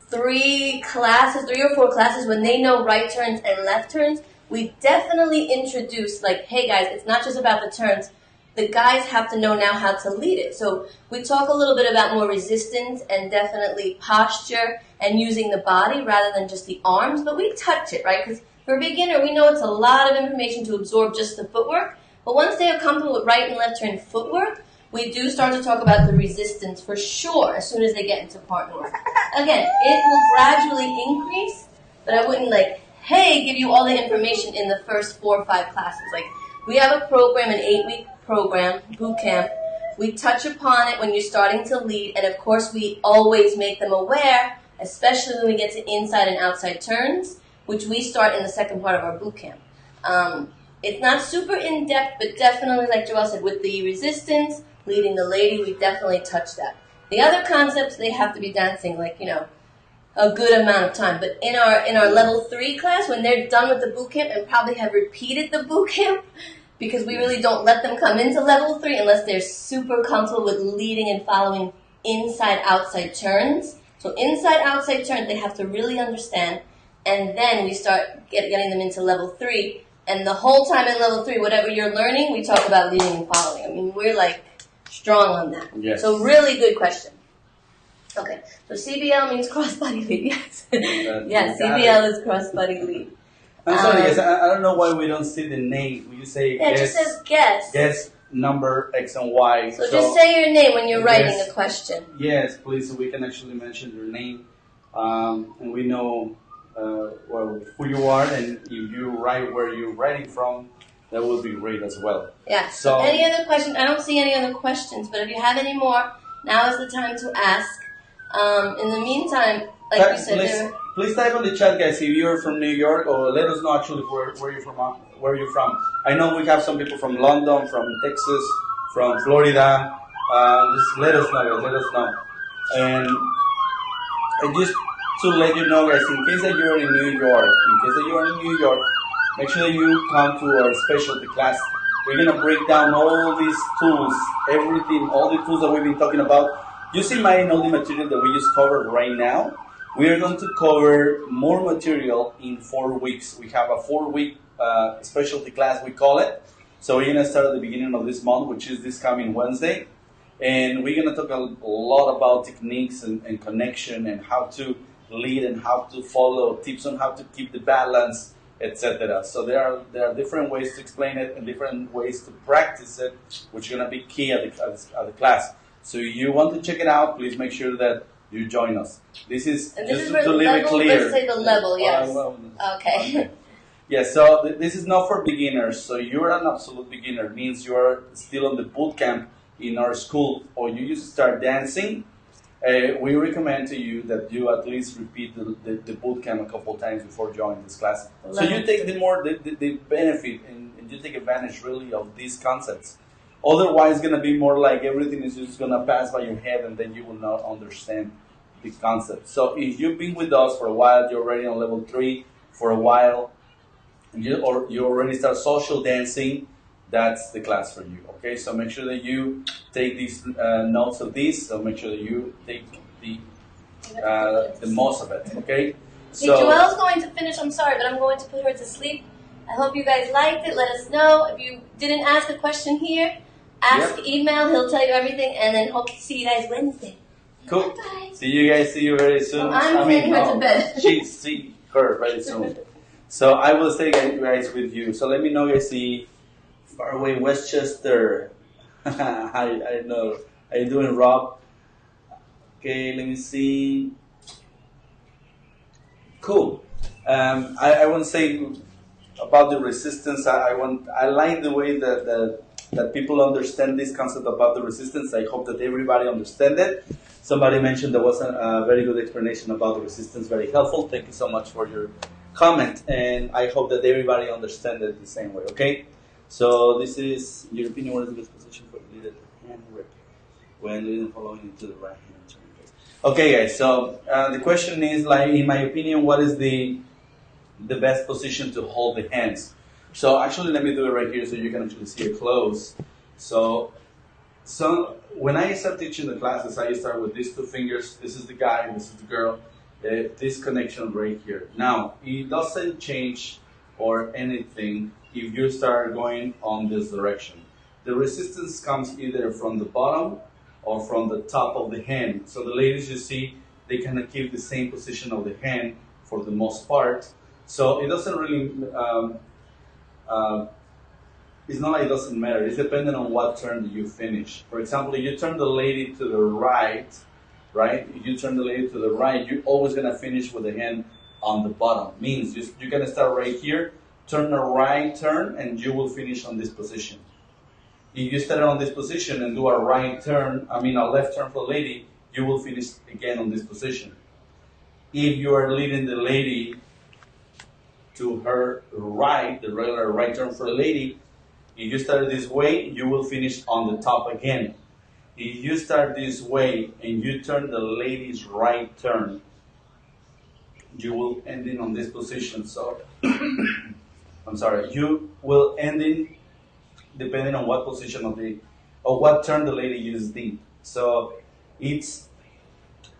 3 or 4 classes, when they know right turns and left turns, we definitely introduce like, hey guys, it's not just about the turns. The guys have to know now how to lead it. So we talk a little bit about more resistance and definitely posture and using the body rather than just the arms, but we touch it, right? Because for a beginner, we know it's a lot of information to absorb just the footwork, but once they are comfortable with right and left turn footwork, we do start to talk about the resistance for sure as soon as they get into partner work. Again, it will gradually increase, but I wouldn't give you all the information in the first 4 or 5 classes. Like, we have a program, an 8-week program, boot camp. We touch upon it when you're starting to lead, and of course we always make them aware, especially when we get to inside and outside turns, which we start in the second part of our boot camp. It's not super in-depth, but definitely, like Joelle said, with the resistance, leading the lady, we definitely touch that. The other concepts, they have to be dancing a good amount of time. But in our level 3 class, when they're done with the boot camp and probably have repeated the boot camp, because we really don't let them come into level 3 unless they're super comfortable with leading and following inside-outside turns. So inside-outside turns, they have to really understand, and then we start getting them into level 3. And the whole time in level 3, whatever you're learning, we talk about leading and following. I mean, we're strong on that. Yes. So really good question. Okay, so CBL means cross-body lead, yes. Yes, CBL is cross-body lead. I'm sorry, guys, I don't know why we don't see the name. You say it just says guess. Guess number X and Y. So just say your name when you're writing a question. Yes, please, so we can actually mention your name. And we know who you are, and if you write where you're writing from, that would be great as well. Yeah. So any other questions? I don't see any other questions, but if you have any more, now is the time to ask. In the meantime, like you said, please type on the chat, guys, if you're from New York, or let us know actually where you're from. Where you're from. I know we have some people from London, from Texas, from Florida. Just let us know, guys. Let us know. And just to let you know, guys, in case that you're in New York, make sure that you come to our specialty class. We're gonna break down all these tools, everything, all the tools that we've been talking about. You see all the material that we just covered right now. We are going to cover more material in 4 weeks. We have a 4-week specialty class, we call it. So we're going to start at the beginning of this month, which is this coming Wednesday. And we're going to talk a lot about techniques and connection and how to lead and how to follow, tips on how to keep the balance, etc. So there are different ways to explain it and different ways to practice it, which are going to be key at the class. So if you want to check it out, please make sure that you join us. This is just to leave it clear. Let's say the level, yes. Okay. Yeah, so this is not for beginners. So you're an absolute beginner. It means you're still on the boot camp in our school, or you used to start dancing. We recommend to you that you at least repeat the boot camp a couple of times before joining this class. So you take the benefit and you take advantage really of these concepts. Otherwise, it's going to be more like everything is just going to pass by your head and then you will not understand the concept. So if you've been with us for a while, you're already on level 3 for a while, or you already start social dancing, that's the class for you. Okay, so make sure that you take these notes of this. So make sure that you take the most of it. Okay. So Joelle's going to finish. I'm sorry, but I'm going to put her to sleep. I hope you guys liked it. Let us know if you didn't ask a question here. Ask, email. He'll tell you everything, and then hope to see you guys Wednesday. Cool. Bye-bye. See you guys. See you very soon. Well, I'm taking her to bed. See her very soon. So I will stay guys with you. So let me know, guys. See far away Westchester. I know. How you doing, Rob? Okay, let me see. Cool. I want to say about the resistance. I like the way that people understand this concept about the resistance. I hope that everybody understands it. Somebody mentioned there was a very good explanation about the resistance, very helpful. Thank you so much for your comment, and I hope that everybody understands it the same way, okay? So this is, in your opinion, what is the best position for the leader hand grip when leading following into the right hand turn? Okay, guys. So the question is, like, in my opinion, what is the best position to hold the hands? So actually, let me do it right here so you can actually see it close. So when I start teaching the classes, I start with these two fingers. This is the guy, this is the girl. This connection right here. Now, it doesn't change or anything if you start going on this direction. The resistance comes either from the bottom or from the top of the hand. So the ladies, you see, they kind of keep the same position of the hand for the most part. So it doesn't really, it's not like it doesn't matter. It's dependent on what turn that you finish. For example, if you turn the lady to the right, if you turn the lady to the right, you're always going to finish with the hand on the bottom. Means you're going to start right here, turn a right turn, and you will finish on this position. If you start on this position and do a right turn, a left turn for the lady, you will finish again on this position. If you are leading the lady to her right, the regular right turn for the lady, if you start this way, you will finish on the top again. If you start this way and you turn the lady's right turn, you will end in on this position. So, I'm sorry, you will end in depending on what position or what turn the lady used in. So, it's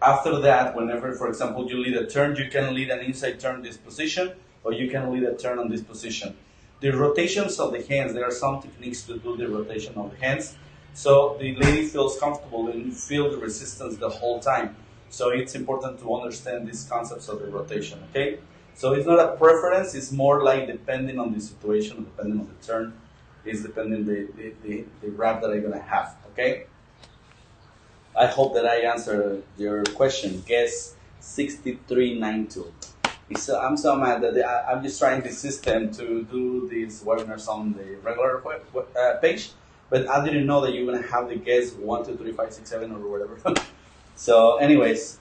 after that, whenever, for example, you lead a turn, you can lead an inside turn this position, or you can lead a turn on this position. The rotations of the hands, there are some techniques to do the rotation of the hands. So the lady feels comfortable and you feel the resistance the whole time. So it's important to understand these concepts of the rotation, okay? So it's not a preference, it's more like depending on the situation, depending on the turn, is depending the rap that I'm gonna have, okay? I hope that I answered your question. Guess 6392. I'm so mad that I'm just trying the system to do these webinars on the regular page, but I didn't know that you're gonna have the guess 1, 2, 3, 5, 6, 7 or whatever. So, anyways,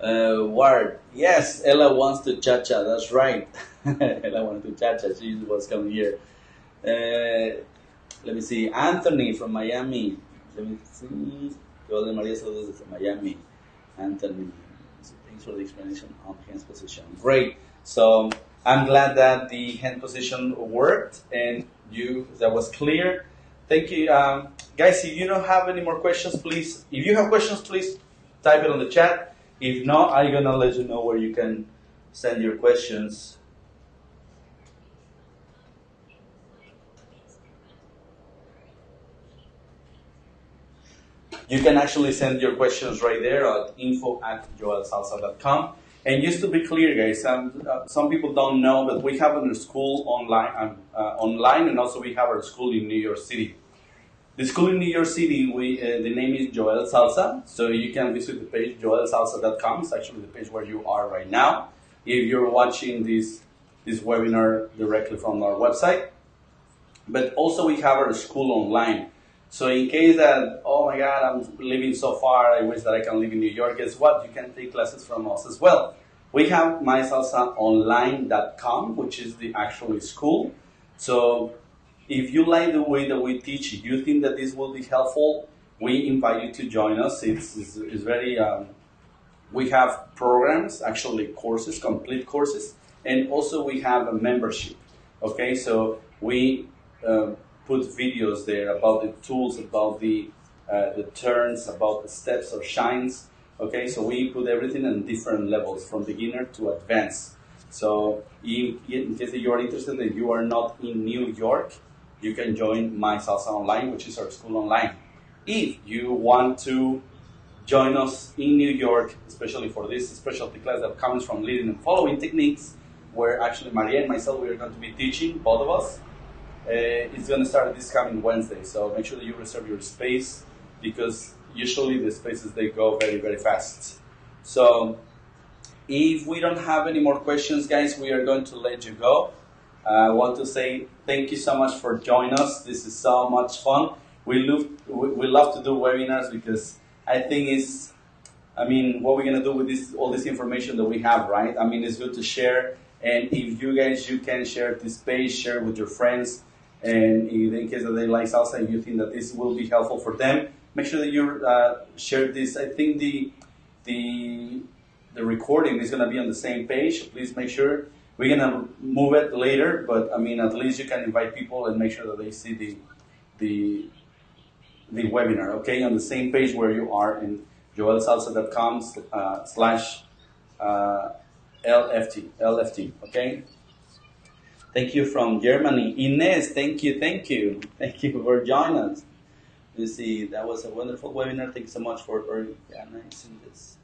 Ward, yes, Ella wants to cha-cha. That's right. Ella wanted to cha-cha. She was coming here. Let me see. Anthony from Miami. Let me see. Golden Maria saludos from Miami. Anthony. Thanks for the explanation on hand position. Great. So I'm glad that the hand position worked and that was clear. Thank you. Guys, if you don't have any more questions, please, if you have questions, please type it on the chat. If not, I'm going to let you know where you can send your questions. You can actually send your questions right there at info@joelsalsa.com. And just to be clear, guys, some people don't know that we have a school online, and also we have our school in New York City. The school in New York City, the name is Joel Salsa, so you can visit the page joelsalsa.com. It's actually the page where you are right now. If you're watching this webinar directly from our website, but also we have our school online. So in case that, oh my God, I'm living so far, I wish that I can live in New York, guess what? You can take classes from us as well. We have mysalsaonline.com, which is the actual school. So if you like the way that we teach, if you think that this will be helpful, we invite you to join us. It's very, we have programs, actually courses, complete courses, and also we have a membership. Okay, so we put videos there about the tools, about the turns, about the steps or shines. Okay, so we put everything in different levels, from beginner to advanced. So in case that you are interested and you are not in New York, you can join My Salsa Online, which is our school online. If you want to join us in New York, especially for this specialty class that comes from leading and following techniques, where actually Maria and myself, we are going to be teaching, both of us. It's going to start this coming Wednesday, so make sure that you reserve your space, because usually the spaces, they go very, very fast. So if we don't have any more questions, guys, we are going to let you go. I want to say thank you so much for joining us. This is so much fun. We love to do webinars because I think what we're going to do with all this information that we have, right? It's good to share And if you guys, you can share this page, share with your friends, and in case that they like salsa and you think that this will be helpful for them, make sure that you share this. I think the recording is going to be on the same page. Please make sure. We're going to move it later, but I mean, at least you can invite people and make sure that they see the webinar, okay, on the same page where you are in joelsalsa.com slash LFT, okay? Thank you from Germany. Inez, thank you. Thank you for joining us. You see, that was a wonderful webinar. Thank you so much for organizing this.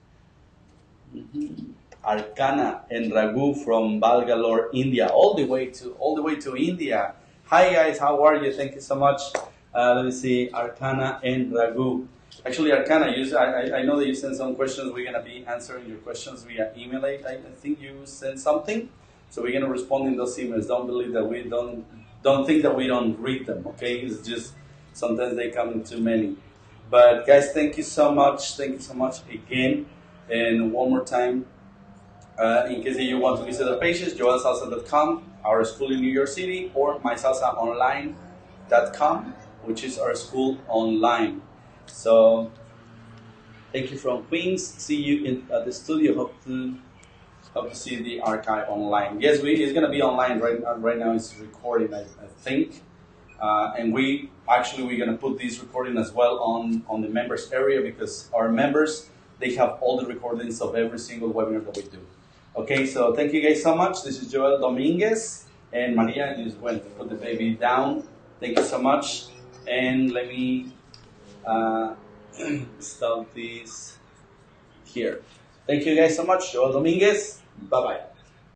Arcana and Raghu from Bangalore, India, all the way to India. Hi guys, how are you? Thank you so much. Let me see, Arcana and Raghu. Actually, Arcana, I know that you sent some questions. We're gonna be answering your questions via email. I think you sent something, so we're gonna respond in those emails. Don't believe that we don't think that we don't read them. Okay, it's just sometimes they come in too many. But guys, thank you so much. Thank you so much again, and one more time. In case you want to visit the pages, joelsalsa.com, our school in New York City, or mysalsaonline.com, which is our school online. So, thank you from Queens. See you at the studio. Hope to see the archive online. Yes, it's going to be online right now. Right now, it's recording, I think. And we're going to put this recording as well on the members area, because our members, they have all the recordings of every single webinar that we do. Okay, so thank you guys so much. This is Joel Dominguez, and Maria just went to put the baby down. Thank you so much. And let me stop this here. Thank you guys so much. Joel Dominguez. Bye-bye.